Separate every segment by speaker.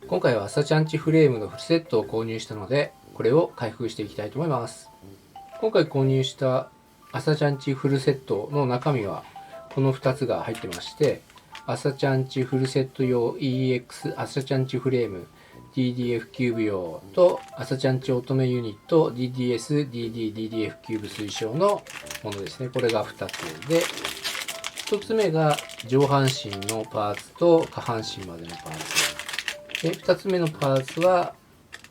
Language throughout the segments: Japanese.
Speaker 1: 今回は朝チャンチフレームのフルセットを購入したので、これを開封していきたいと思います。今回購入した朝チャンチフルセットの中身はこの2つが入ってまして、朝チャンチフルセット用 EX 朝チャンチフレーム DDF キューブ用と朝チャンチ乙女ユニット DDS-DD-DDF キューブ推奨のものですね。これが2つで、1つ目が上半身のパーツと下半身までのパーツで、2つ目のパーツは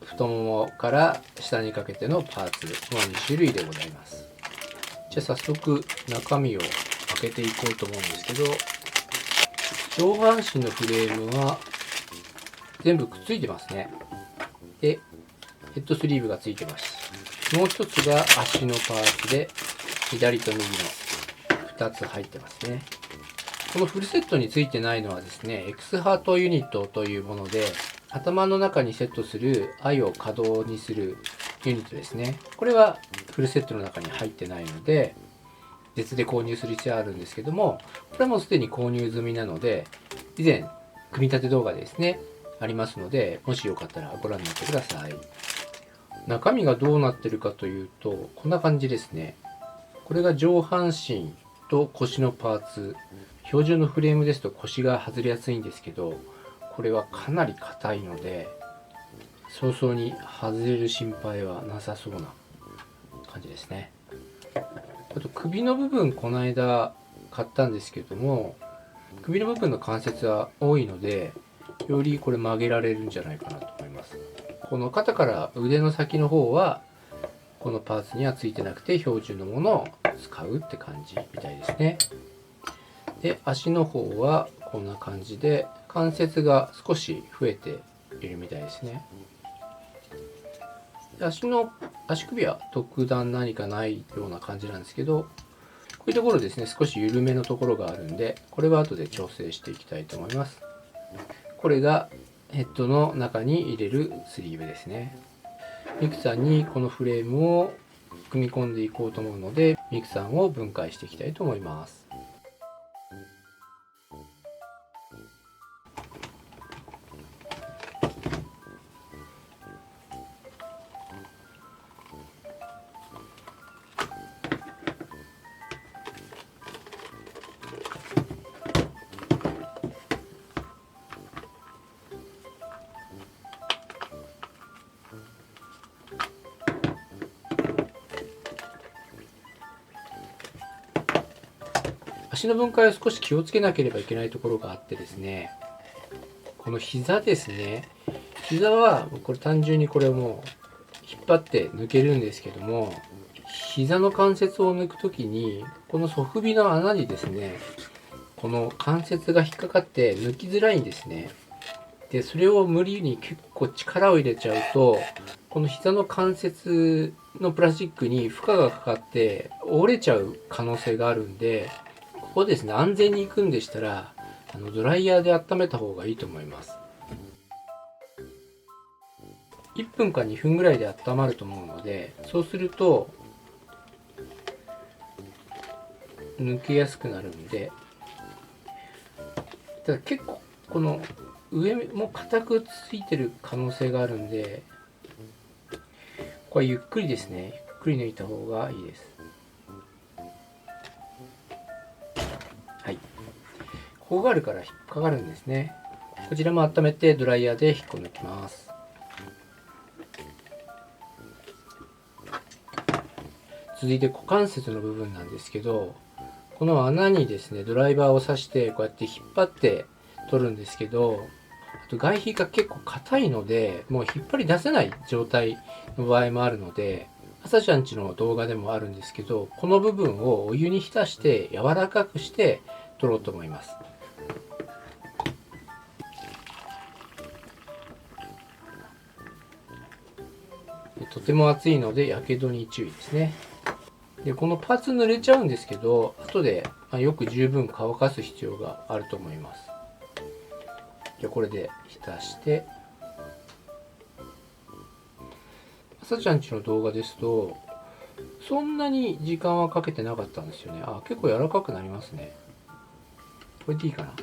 Speaker 1: 太ももから下にかけてのパーツの2種類でございます。じゃあ早速中身を開けていこうと思うんですけど、上半身のフレームは全部くっついてますね。で、ヘッドスリーブがついてます。もう一つが足のパーツで、左と右の2つ入ってますね。このフルセットについてないのはですね、X ハートユニットというもので、頭の中にセットする愛を可動にするユニットですね。これはフルセットの中に入ってないので、別で購入する必要あるんですけども、これはもうすでに購入済みなので、以前、組み立て動画でですね、ありますので、もしよかったらご覧になってください。中身がどうなってるかというと、こんな感じですね。これが上半身と腰のパーツ。標準のフレームですと腰が外れやすいんですけど、これはかなり硬いので、早々に外れる心配はなさそうな感じですね。あと首の部分、この間買ったんですけども、首の部分の関節は多いので、よりこれ曲げられるんじゃないかなと思います。この肩から腕の先の方は、このパーツにはついてなくて標準のものを使うって感じみたいですね。で、足の方はこんな感じで関節が少し増えているみたいですね。で、足首は特段何かないような感じなんですけど、こういうところですね、少し緩めのところがあるんで、これは後で調整していきたいと思います。これがヘッドの中に入れるスリーブですね。ミクさんにこのフレームを組み込んでいこうと思うので、ミクさんを分解していきたいと思います。足の分解は少し気をつけなければいけないところがあってですね、この膝ですね。膝はこれ単純にこれをもう引っ張って抜けるんですけども、膝の関節を抜くときにこのソフビの穴にですね、この関節が引っかかって抜きづらいんですね。で、それを無理に結構力を入れちゃうと、この膝の関節のプラスチックに負荷がかかって折れちゃう可能性があるんで、ここですね、安全に行くんでしたら、ドライヤーで温めた方がいいと思います。1分か2分ぐらいで温まると思うので、そうすると抜けやすくなるんで、ただ結構この上も硬くついてる可能性があるんで、これゆっくりですね、ゆっくり抜いた方がいいです。はい、ここがあるから引っかかるんですね。こちらも温めてドライヤーで引っこ抜きます。続いて股関節の部分なんですけど、この穴にですね、ドライバーを刺してこうやって引っ張って取るんですけど、あと外皮が結構硬いので、もう引っ張り出せない状態の場合もあるので、朝ちゃんちの動画でもあるんですけど、この部分をお湯に浸して柔らかくして取ろうと思います。とても熱いのでやけどに注意ですね。で、このパーツ濡れちゃうんですけど、後でよく十分乾かす必要があると思います。じゃあこれで浸して、朝ちゃんちの動画ですとそんなに時間はかけてなかったんですよね。結構柔らかくなりますね。これでいいかな。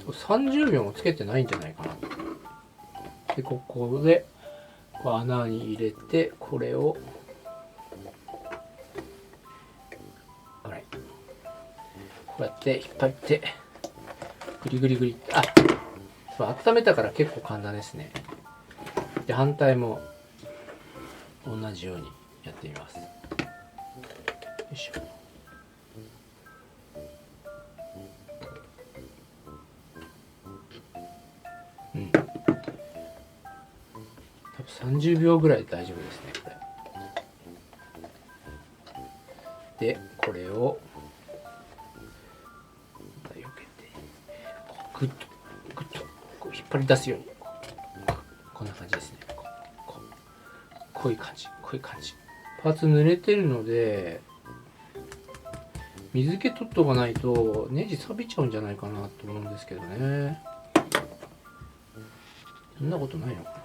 Speaker 1: 30秒もつけてないんじゃないかな。でここでこう穴に入れて、これをこうやって引っ張ってグリグリグリって、温めたから結構簡単ですね。で反対も同じようにやってみます。よいしょ。多分30秒ぐらいで大丈夫ですね、これ。でこれを避けてグッとグッとこう引っ張り出すように、こんな感じですね。こういう感じ、こういう感じ。パーツ濡れてるので水気取っとかないとネジ錆びちゃうんじゃないかなと思うんですけどね。そんなことないのかな。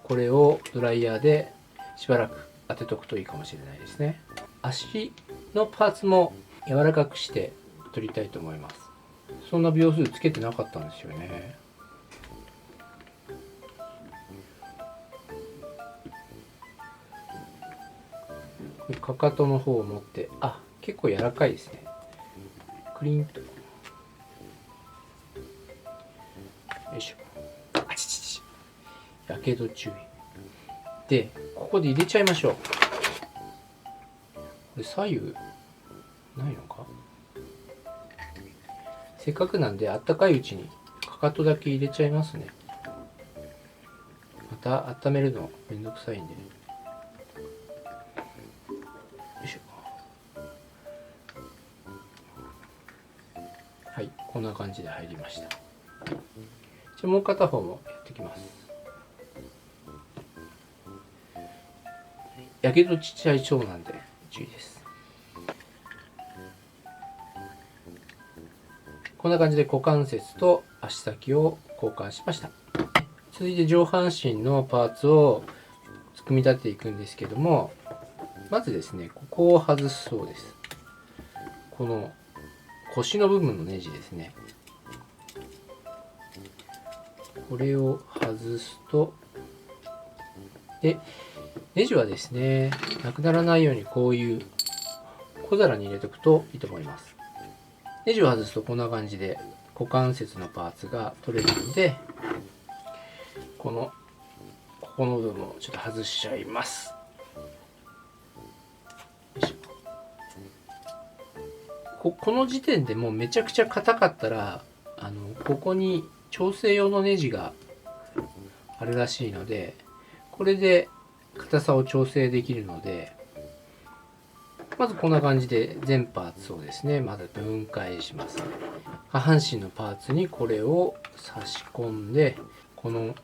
Speaker 1: これをドライヤーでしばらく当てとくといいかもしれないですね。足のパーツも柔らかくして取りたいと思います。そんな秒数つけてなかったんですよね。かかとの方を持って、結構柔らかいですね。クリンと。よいしょ。やけど注意。でここで入れちゃいましょう。これ左右ないのか。せっかくなんであったかいうちにかかとだけ入れちゃいますね。また温めるのめんどくさいんで。よいしょ。はい、こんな感じで入りました。じゃあもう片方もやっていきます。やけどちっちゃい腸なんで注意です。こんな感じで股関節と足先を交換しました。続いて上半身のパーツを組み立てていくんですけども、まずですね、ここを外すそうです。この腰の部分のネジですね。これを外すと、でネジはですね、なくならないようにこういう小皿に入れておくといいと思います。ネジを外すとこんな感じで股関節のパーツが取れるので、ここの部分をちょっと外しちゃいます。この時点でもうめちゃくちゃ硬かったら、ここに調整用のネジがあるらしいので、これで硬さを調整できるので、まずこんな感じで全パーツをですね、まず分解します。下半身のパーツにこれを差し込んで、この股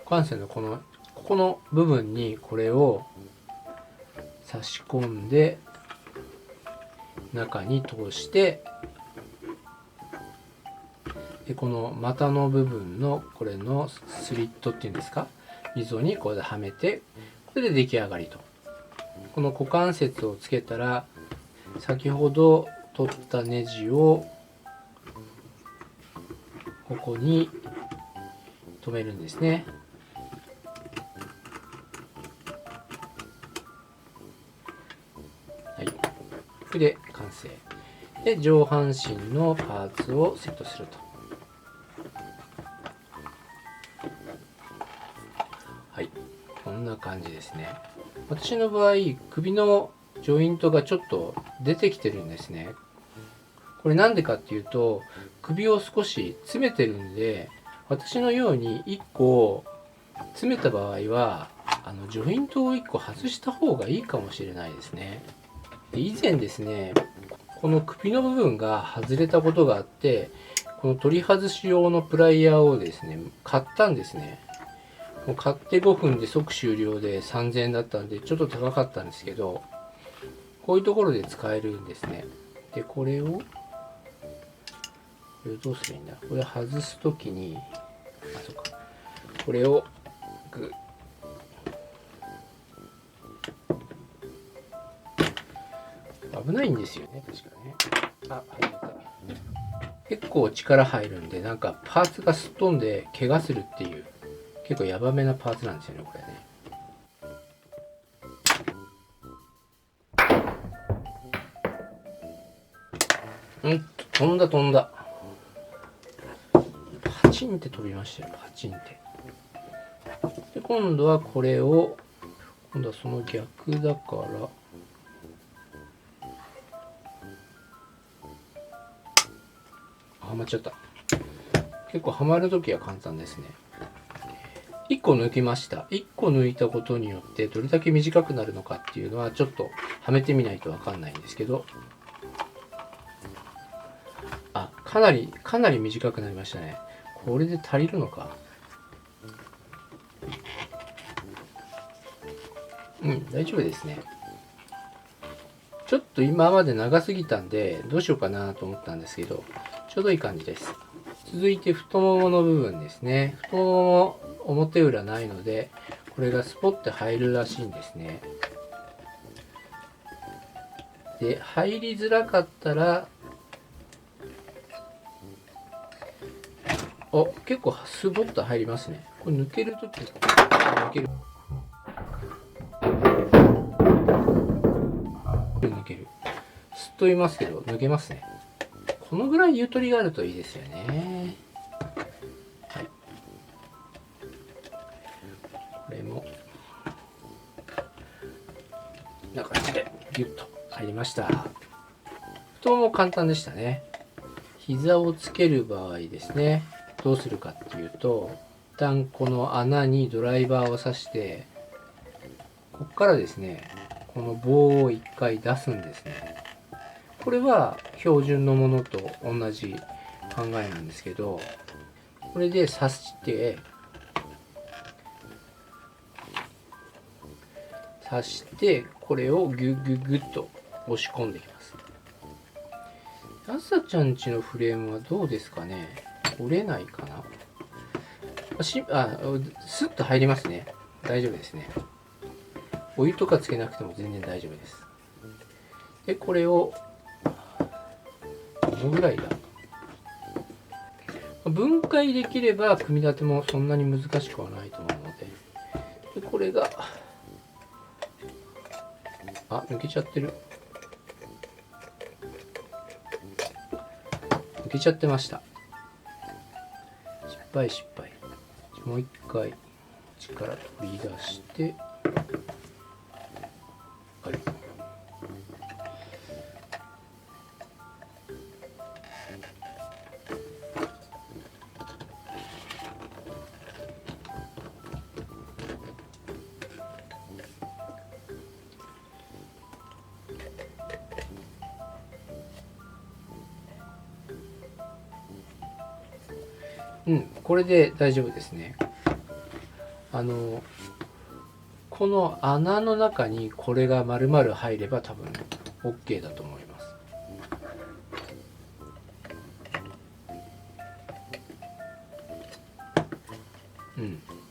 Speaker 1: 関節のここの部分にこれを差し込んで中に通して、でこの股の部分のこれのスリットっていうんですか、溝にこれではめて、これで出来上がりと。この股関節をつけたら、先ほど取ったネジをここに留めるんですね。はい、これで完成。で上半身のパーツをセットすると。はい、こんな感じですね。私の場合、首のジョイントがちょっと出てきてるんですね。これなんでかっていうと、首を少し詰めてるんで、私のように1個詰めた場合はジョイントを1個外した方がいいかもしれないですね。で以前ですね、この首の部分が外れたことがあって、この取り外し用のプライヤーをですね買ったんですね。もう買って5分で即終了で3000円だったんでちょっと高かったんですけど、こういうところで使えるんですね。でこれをどうすればいいんだ。これ外すときに、そうか、これをグッ、危ないんですよね、確かね。外れた。結構力入るんで、なんかパーツがすっ飛んで怪我するっていう結構ヤバめなパーツなんですよね、これね。飛んだ飛んだ。パチンって飛びましたよ、パチンって。で今度はこれを、今度はその逆だからはまっちゃった。結構はまるときは簡単ですね。1個抜きました。1個抜いたことによってどれだけ短くなるのかっていうのはちょっとはめてみないとわかんないんですけど、かなり短くなりましたね。これで足りるのか。大丈夫ですね。ちょっと今まで長すぎたんでどうしようかなと思ったんですけど、ちょうどいい感じです。続いて太ももの部分ですね。太もも表裏ないので、これがスポッて入るらしいんですね。で、入りづらかったら、結構スポッと入りますね。これ抜けるとき、抜ける。抜ける。すっと言いますけど、抜けますね。このぐらいゆとりがあるといいですよね。はい。これも、こんな感じでギュッと入りました。太もも簡単でしたね。膝をつける場合ですね、どうするかっていうと、一旦この穴にドライバーを刺して、ここからですね、この棒を一回出すんですね。これは標準のものと同じ考えなんですけど、これで刺してこれをギュギュギュッと押し込んでいきます。あさちゃんちのフレームはどうですかね。折れないかな。スッと入りますね。大丈夫ですね。お湯とかつけなくても全然大丈夫です。でこれをどのぐらいだ。分解できれば組み立てもそんなに難しくはないと思うので、これが抜けちゃってる。抜けちゃってました。失敗。もう一回力取り出して、これで大丈夫ですね。この穴の中にこれが丸々入れば多分 OK だと思います。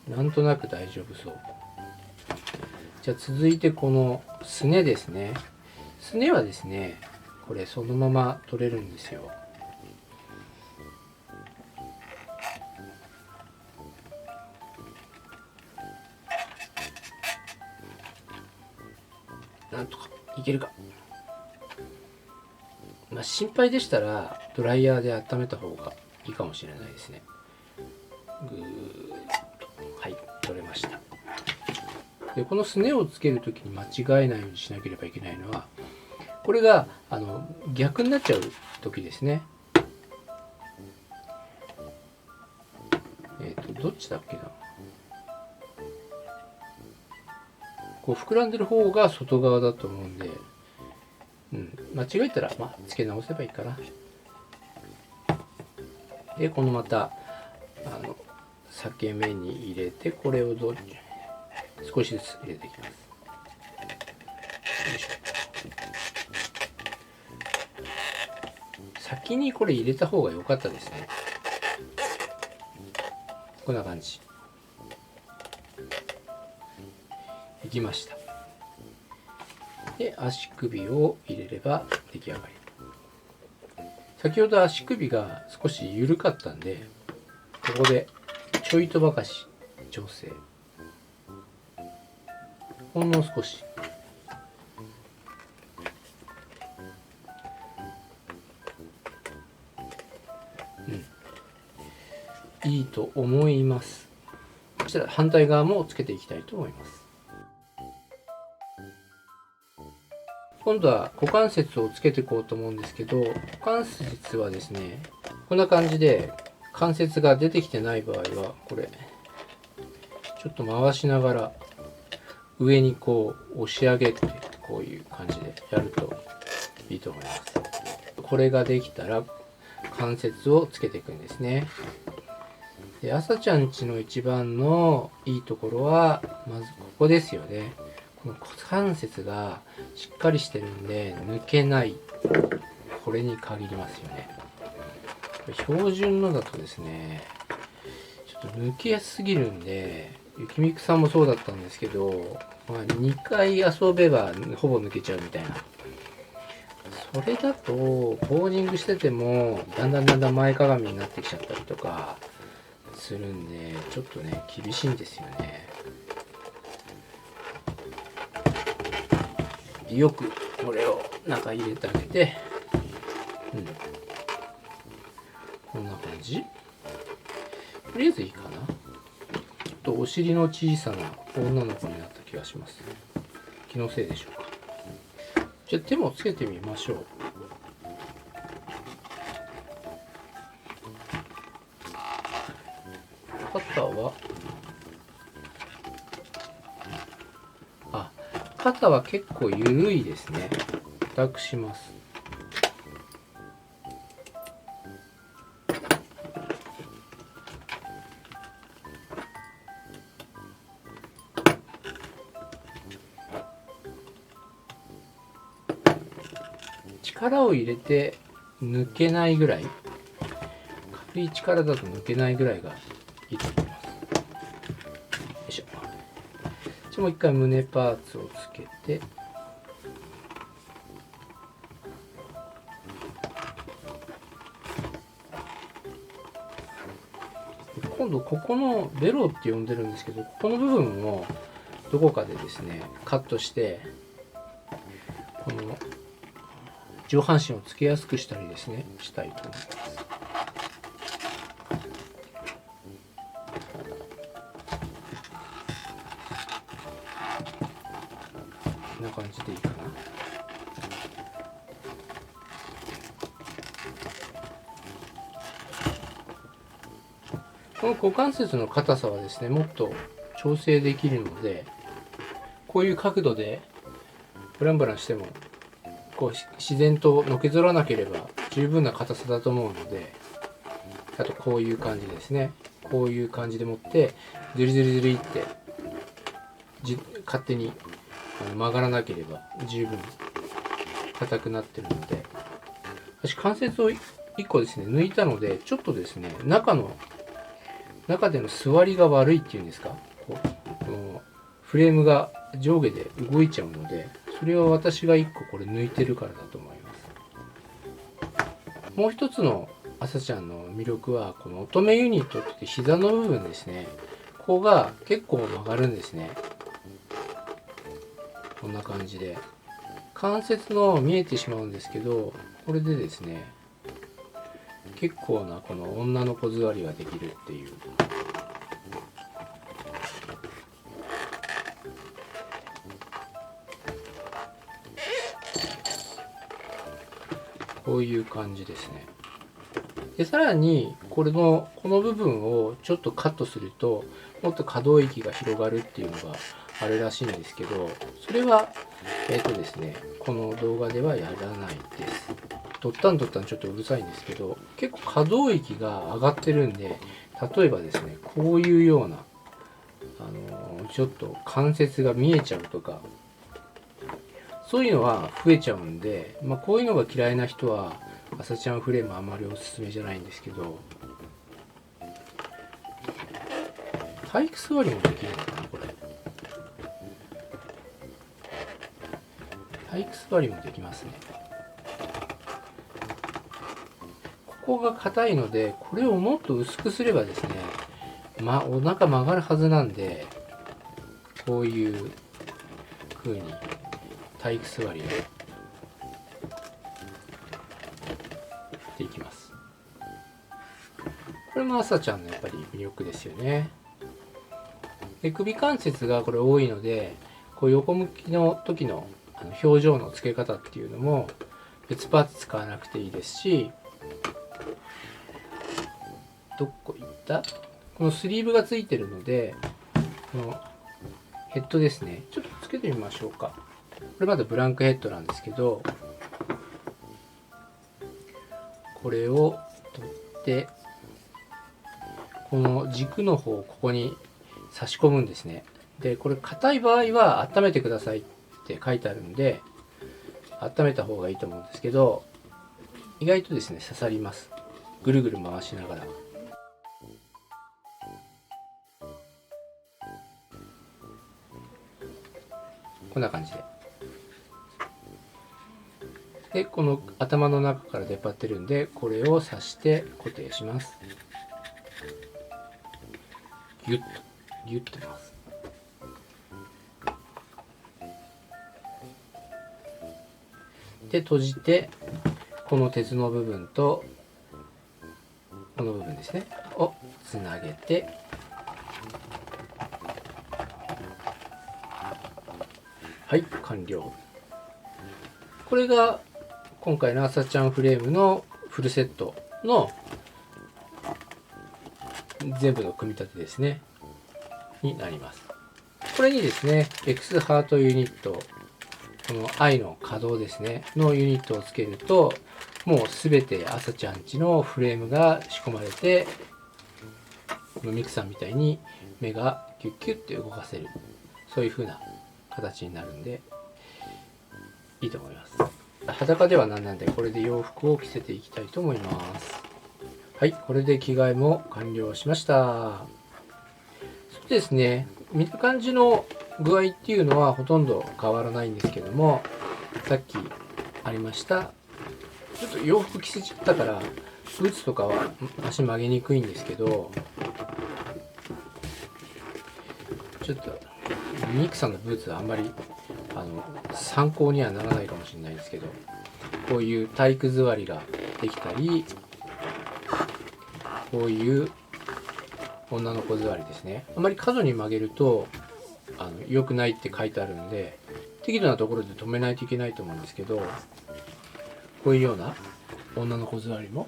Speaker 1: なんとなく大丈夫そう。じゃあ続いてこのすねですね。すねはですね、これそのまま取れるんですよ。なんとかいけるか。心配でしたらドライヤーで温めた方がいいかもしれないですね。ぐーっと、はい、取れました。でこのすねをつけるときに間違えないようにしなければいけないのは、これが逆になっちゃう時ですね。どっちだっけな。こう膨らんでる方が外側だと思うんで、間違えたらつけ直せばいいかな。でこのまた裂け目に入れて、これを少しずつ入れていきます。よいしょ。先にこれ入れた方が良かったですね。こんな感じいきました。で足首を入れれば出来上がり。先ほど足首が少し緩かったんで、ここでちょいとばかし調整、ほんの少し。いいと思います。そしたら反対側もつけていきたいと思います。今度は股関節をつけていこうと思うんですけど、股関節はですね、こんな感じで関節が出てきてない場合は、これちょっと回しながら上にこう押し上げて、こういう感じでやるといいと思います。これができたら関節をつけていくんですね。で、朝ちゃんちの一番のいいところはまずここですよね。この股関節がしっかりしてるんで抜けない、これに限りますよね。標準のだとですね、ちょっと抜けやすすぎるんで、ゆきみくさんもそうだったんですけど、2回遊べばほぼ抜けちゃうみたいな。それだとボーニングしててもだんだん前かがみになってきちゃったりとかするんで、ちょっとね厳しいんですよね。よくこれを中入れてあげて、こんな感じ。とりあえずいいかな。ちょっとお尻の小さな女の子になった気がします。気のせいでしょうか。じゃあ手もつけてみましょう。肩は結構緩いですね。固くします。力を入れて抜けないぐらい、軽い力だと抜けないぐらいがいいと思います。よいしょ。もう一回胸パーツをつけて、今度ここのベロって呼んでるんですけど、ここの部分をどこかでですねカットして、この上半身をつけやすくしたりですねしたいと思います。こんな感じでいいかな。この股関節の硬さはですねもっと調整できるので、こういう角度でブランブランしてもこう自然とのけぞらなければ十分な硬さだと思うので、あとこういう感じですね、こういう感じで持ってズリズリズリって勝手に曲がらなければ十分硬くなってるので、私関節を1個ですね抜いたので、ちょっとですね中での座りが悪いっていうんですか、このフレームが上下で動いちゃうので、それは私が1個これ抜いてるからだと思います。もう一つの朝ちゃんの魅力はこの乙女ユニットって膝の部分ですね。ここが結構曲がるんですね。こんな感じで関節の見えてしまうんですけど、これでですね結構なこの女の子座りができるっていう。こういう感じですね。でさらにこの部分をちょっとカットするともっと可動域が広がるっていうのがあるらしいんですけど、それはですねこの動画ではやらないです。ドッタンちょっとうるさいんですけど、結構可動域が上がってるんで、例えばですねこういうようなちょっと関節が見えちゃうとか、そういうのは増えちゃうんで、こういうのが嫌いな人は朝ちゃんフレームあまりおすすめじゃないんですけど、体育座りもできるのかなこれ。体育座りもできますね。こが硬いので、これをもっと薄くすればですね、お腹曲がるはずなんで、こういう風に体育座りをできます。これも朝ちゃんのやっぱり魅力ですよね。で、首関節がこれ多いので、こう横向きの時の表情の付け方っていうのも別パーツ使わなくていいですし、どこ行った？このスリーブがついてるので、このヘッドですね、ちょっとつけてみましょうか。これまだブランクヘッドなんですけど、これを取って、この軸の方をここに差し込むんですね。で、これ硬い場合は温めてくださいって書いてあるんで、温めた方がいいと思うんですけど、意外とですね、刺さります。ぐるぐる回しながら。こんな感じで。で、この頭の中から出っ張ってるんで、これを刺して固定します。ギュッと、ギュッとます。で、閉じて、この鉄の部分と、この部分ですね、をつなげて、はい、完了。これが今回の朝ちゃんフレームのフルセットの全部の組み立てですね、になります。これにですね、X ハートユニット、この I の可動ですね、のユニットをつけると、もうすべて朝ちゃんちのフレームが仕込まれて、このミクさんみたいに目がキュッキュッて動かせる、そういう風な形になるんで、いいと思います。裸ではなんなんで、これで洋服を着せていきたいと思います。はい、これで着替えも完了しました。そうですね、見た感じの具合っていうのはほとんど変わらないんですけども、さっきありました、ちょっと洋服着せちゃったから、ブーツとかは足曲げにくいんですけど、ちょっとミクさんのブーツはあんまり参考にはならないかもしれないですけど、こういう体育座りができたり、こういう女の子座りですね、あまり過度に曲げると良くないって書いてあるんで、適度なところで止めないといけないと思うんですけど、こういうような女の子座りも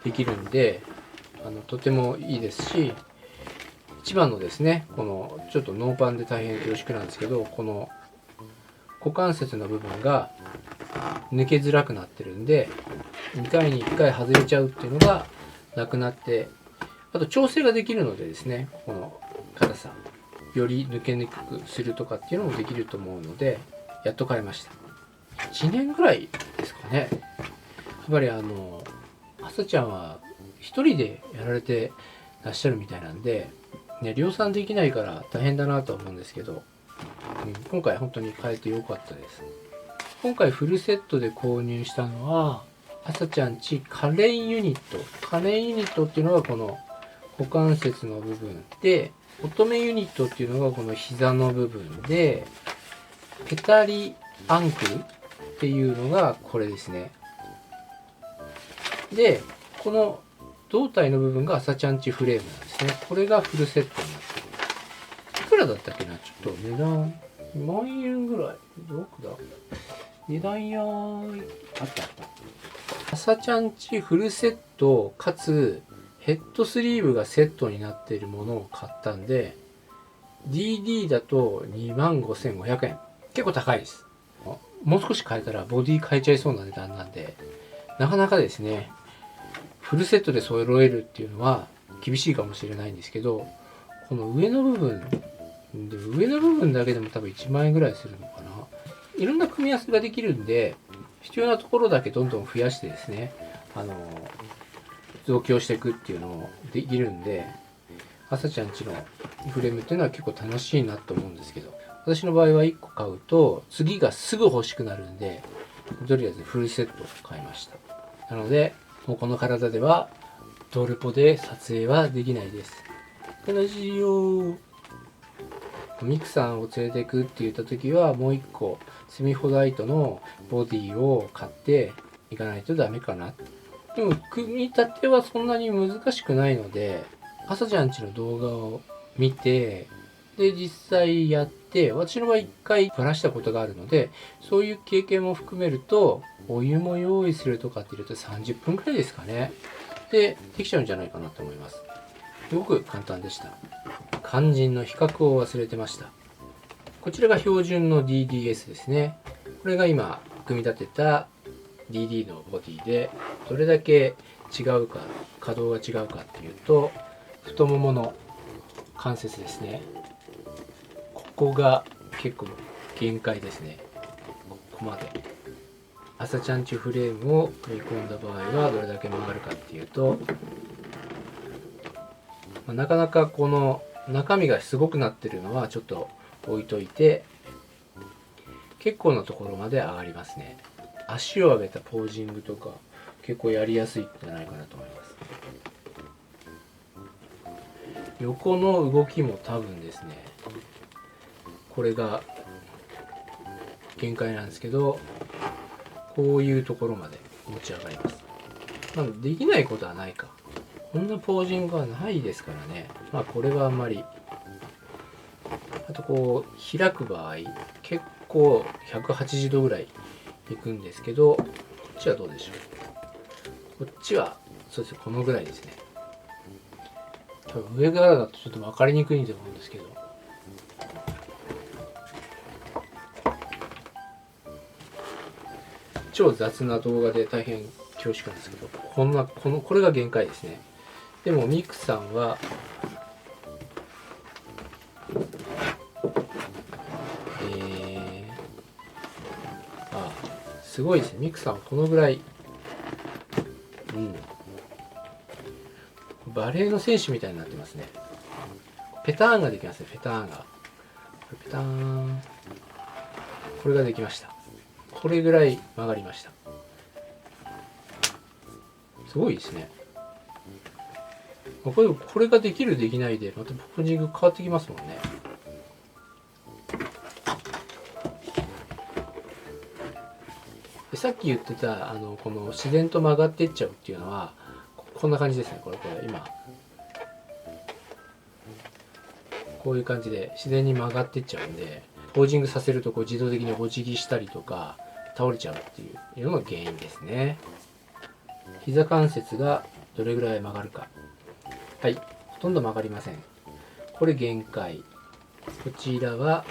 Speaker 1: できるんで、とてもいいですし、一番のですね、このちょっとノーパンで大変恐縮なんですけど、この股関節の部分が抜けづらくなってるんで、2回に1回外れちゃうっていうのがなくなって、あと調整ができるのでですね、この硬さより抜けにくくするとかっていうのもできると思うので、やっと買いました。1年ぐらいですかね。やっぱり朝ちゃんは一人でやられてらっしゃるみたいなんで、ね、量産できないから大変だなと思うんですけど、今回本当に買えてよかったです。今回フルセットで購入したのは、朝ちゃんちカレンユニット。カレンユニットっていうのがこの股関節の部分で、乙女ユニットっていうのがこの膝の部分で、ペタリアンクルっていうのがこれですね。で、この胴体の部分が朝ちゃんちフレームなんですね。これがフルセットになってる。いくらだったっけな、ちょっと値段2万円ぐらい。どこだ、値段やーい、あったあった。朝ちゃんちフルセットかつヘッドスリーブがセットになっているものを買ったんで、 DD だと25,500円。結構高いです。もう少し変えたらボディ変えちゃいそうな値段なんで、なかなかですね、フルセットで揃えるっていうのは厳しいかもしれないんですけど、この上の部分で、上の部分だけでも多分1万円ぐらいするのかな。いろんな組み合わせができるんで、必要なところだけどんどん増やしてですね、増強していくっていうのもできるんで、朝ちゃんちのフレームっていうのは結構楽しいなと思うんですけど、私の場合は1個買うと次がすぐ欲しくなるんで、とりあえずフルセットを買いました。なのでもうこの体ではドルポで撮影はできないです。悲しいよ。ミクさんを連れてくって言った時はもう一個セミホダイトのボディを買っていかないとダメかな。でも組み立てはそんなに難しくないので、朝ちゃんちの動画を見て、で実際やって、私の場合一回バラしたことがあるので、そういう経験も含めると、お湯も用意するとかっていうと30分くらいですかね。でできちゃうんじゃないかなと思います。すごく簡単でした。肝心の比較を忘れてました。こちらが標準の DDS ですね。これが今組み立てた DD のボディで、どれだけ違うか、可動が違うかっていうと、太ももの関節ですね。ここが結構限界ですね。ここまで。朝ちゃんちフレームを組み込んだ場合はどれだけ曲がるかっていうと、なかなかこの中身がすごくなってるのはちょっと置いといて、結構なところまで上がりますね。足を上げたポージングとか結構やりやすいんじゃないかなと思います。横の動きも多分ですね、これが限界なんですけど、こういうところまで持ち上がります。まあ、できないことはないか。こんなポージングはないですからね。まあこれはあんまり。あとこう開く場合結構180度ぐらいいくんですけど、こっちはどうでしょう。こっちはそうですね、このぐらいですね。多分上からだとちょっと分かりにくいと思うんですけど、超雑な動画で大変恐縮なんですけど、これが限界ですね。でもミクさんはすごいですね。ミクさんこのぐらい、バレーの選手みたいになってますね。ペターンができますね。ペターンがペターン、これができました。これぐらい曲がりました。すごいですね。これができるできないでまたポージング変わってきますもんね。でさっき言ってたこの自然と曲がっていっちゃうっていうのはこんな感じですね。これ今こういう感じで自然に曲がっていっちゃうんで、ポージングさせるとこう自動的にお辞儀したりとか倒れちゃうっていうのが原因ですね。膝関節がどれぐらい曲がるか。はい、ほとんど曲がりません。これ限界。こちらは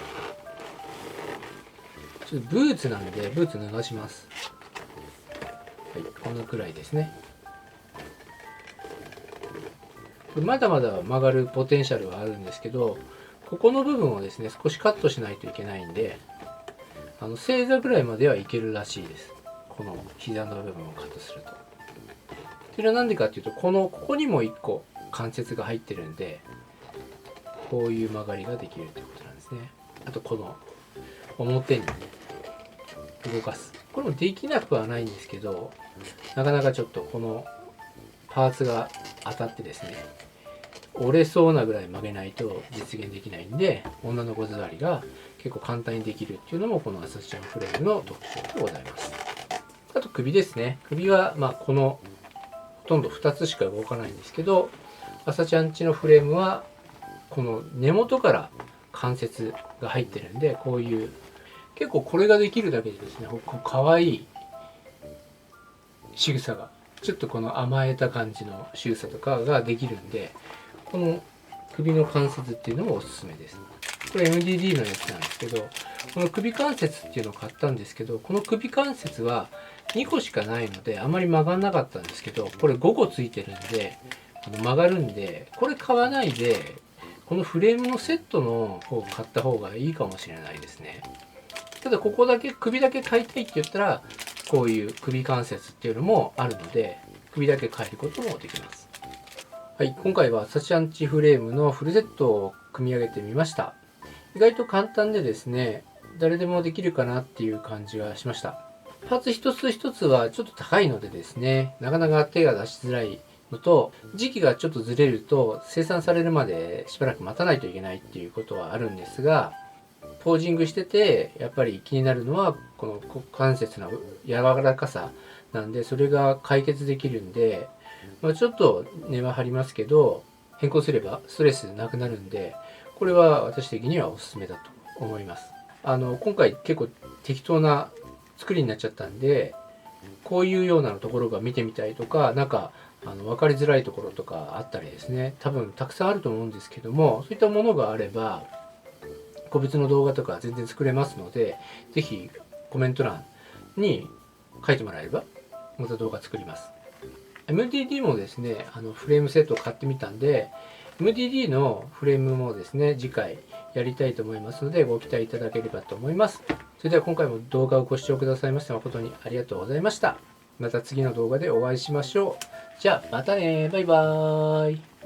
Speaker 1: ちょっとブーツなんでブーツ脱がします。はい、このくらいですね。まだまだ曲がるポテンシャルはあるんですけど、ここの部分をですね少しカットしないといけないんで、正座ぐらいまではいけるらしいです。この膝の部分をカットすると。それは何でかっていうと、ここにも1個関節が入ってるんで、こういう曲がりができるってことなんですね。あとこの表に動かす、これもできなくはないんですけど、なかなかちょっとこのパーツが当たってですね、折れそうなぐらい曲げないと実現できないんで、女の子座りが結構簡単にできるっていうのもこの朝ちゃんフレームの特徴でございます。あと首ですね。首はこのほとんど2つしか動かないんですけど、朝ちゃんちのフレームはこの根元から関節が入ってるんで、こういう結構これができるだけでですね、かわいい仕草が、ちょっとこの甘えた感じの仕草とかができるんで、この首の関節っていうのもおすすめです。これ MDD のやつなんですけど、この首関節っていうのを買ったんですけど、この首関節は2個しかないのであまり曲がんなかったんですけど、これ5個ついてるんで曲がるんで、これ買わないでこのフレームのセットの方を買った方がいいかもしれないですね。ただここだけ首だけ買いたいって言ったら、こういう首関節っていうのもあるので、首だけ変えることもできます。はい、今回は朝ちゃんちフレームのフルセットを組み上げてみました。意外と簡単でですね、誰でもできるかなっていう感じがしました。パーツ一つ一つはちょっと高いのでですね、なかなか手が出しづらいのと、時期がちょっとずれると生産されるまでしばらく待たないといけないっていうことはあるんですが、ポージングしててやっぱり気になるのはこの股関節の柔らかさなんで、それが解決できるんで、ちょっと値は張りますけど変更すればストレスなくなるんで、これは私的にはおすすめだと思います。今回結構適当な作りになっちゃったんで、こういうようなところが見てみたいとか、なんか分かりづらいところとかあったりですね、多分たくさんあると思うんですけども、そういったものがあれば個別の動画とか全然作れますので、是非コメント欄に書いてもらえればまた動画作ります。 MDD もですね、フレームセットを買ってみたんで、 MDD のフレームもですね次回やりたいと思いますので、ご期待いただければと思います。それでは今回も動画をご視聴くださいまして誠にありがとうございました。また次の動画でお会いしましょう。じゃあまたね、バイバーイ。